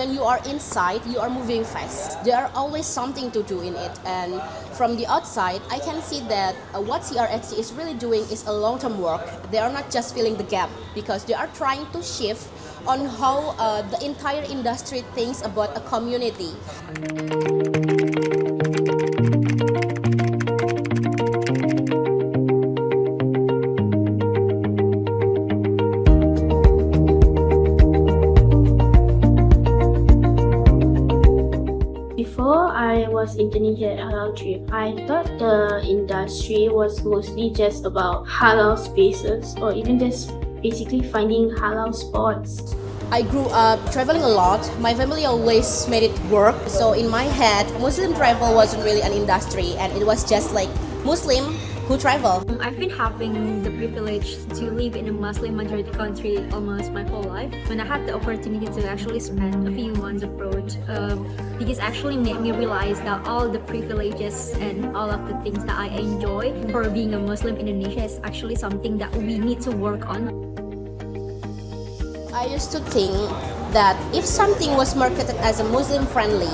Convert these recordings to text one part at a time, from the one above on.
when you are inside, you are moving fast. There are always something to do in it. And from the outside, I can see that what CrescentRating is really doing is a long-term work. They are not just filling the gap, because they are trying to shift on how the entire industry thinks about a community. Before I was interning at Halal Trip, I thought the industry was mostly just about halal spaces or even just basically finding halal spots. I grew up traveling a lot. My family always made it work. So in my head, Muslim travel wasn't really an industry, and it was just like Muslim who travel. I've been having the privilege to live in a Muslim majority country almost my whole life. When I had the opportunity to actually spend a few months abroad, it actually made me realize that all the privileges and all of the things that I enjoy for being a Muslim in Indonesia is actually something that we need to work on. I used to think that if something was marketed as a Muslim friendly,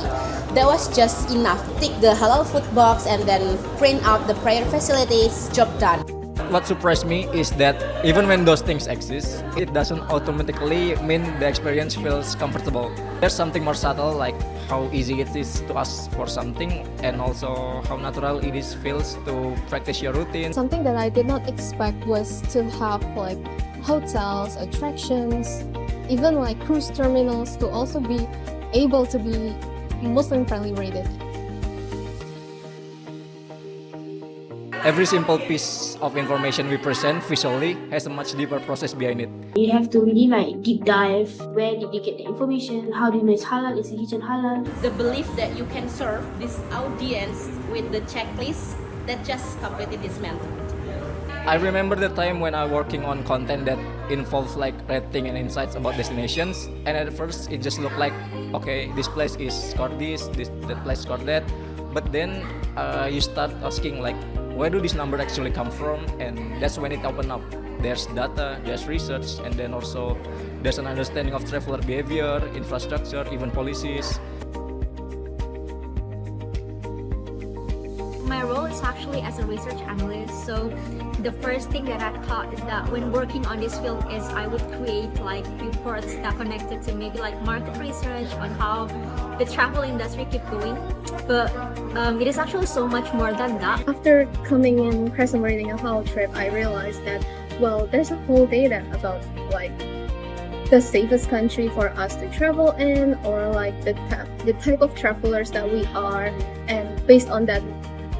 that was just enough. Tick the halal food box and then print out the prayer facilities, job done. What surprised me is that even when those things exist, it doesn't automatically mean the experience feels comfortable. There's something more subtle, like how easy it is to ask for something, and also how natural it is feels to practice your routine. Something that I did not expect was to have like hotels, attractions, even like cruise terminals to also be able to be Muslim friendly rated. Every simple piece of information we present visually has a much deeper process behind it. You have to really like deep dive. Where did you get the information? How do you know it's halal? Is the kitchen halal? The belief that you can serve this audience with the checklist, that just completely dismantled. I remember the time when I was working on content that involves like rating and insights about destinations, and at first it just looked like, okay, this place is scored that place scored that, but then you start asking like, where do this number actually come from? And that's when it opened up. There's data, there's research, and then also there's an understanding of traveler behavior, infrastructure, even policies. My role is actually as a research analyst, so the first thing that I thought is that when working on this field is I would create like reports that connected to maybe like market research on how the travel industry keep going, but it is actually so much more than that. After coming in CrescentRating a Halal trip, I realized that, well, there's a whole data about like the safest country for us to travel in, or like the type of travelers that we are, and based on that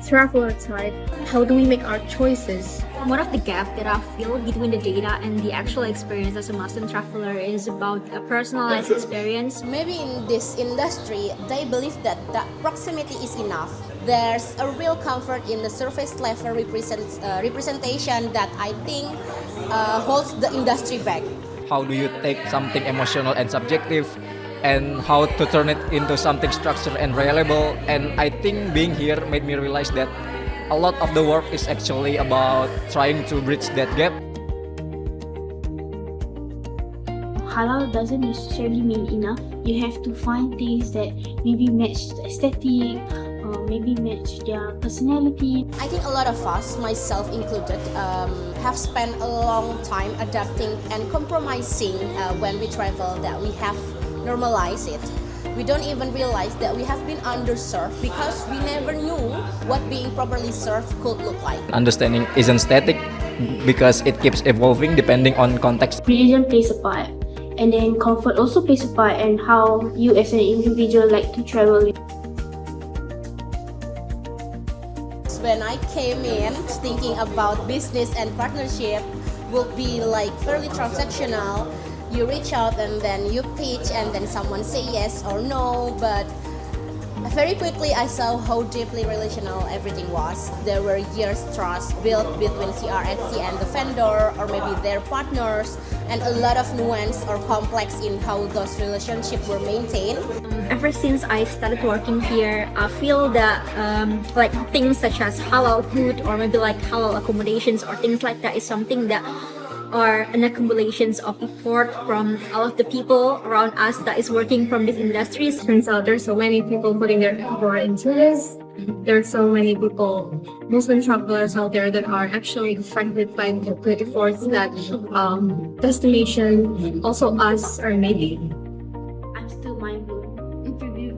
traveler type, how do we make our choices? One of the gaps that I feel between the data and the actual experience as a Muslim traveler is about a personalized experience. Maybe in this industry, they believe that proximity is enough. There's a real comfort in the surface level representation that I think holds the industry back. How do you take something emotional and subjective, and how to turn it into something structured and reliable? And I think being here made me realize that a lot of the work is actually about trying to bridge that gap. Halal doesn't necessarily mean enough. You have to find things that maybe match the aesthetic, or maybe match their personality. I think a lot of us, myself included, have spent a long time adapting and compromising when we travel, that we have normalized it. We don't even realize that we have been underserved because we never knew what being properly served could look like. Understanding isn't static because it keeps evolving depending on context. Religion plays a part, and then comfort also plays a part, and how you as an individual like to travel. When I came in thinking about business and partnership would be like fairly transactional. You reach out and then you pitch and then someone say yes or no, but very quickly I saw how deeply relational everything was. There were years trust built between CrescentRating and the vendor or maybe their partners, and a lot of nuance or complex in how those relationships were maintained. Ever since I started working here, I feel that like things such as halal food or maybe like halal accommodations or things like that is something that are an accumulations of effort from all of the people around us that is working from these industries. Turns out there's so many people putting their effort into this. There's so many people, Muslim travelers out there that are actually affected by the efforts that destination, also us, are making. I'm still mind blown. Interview.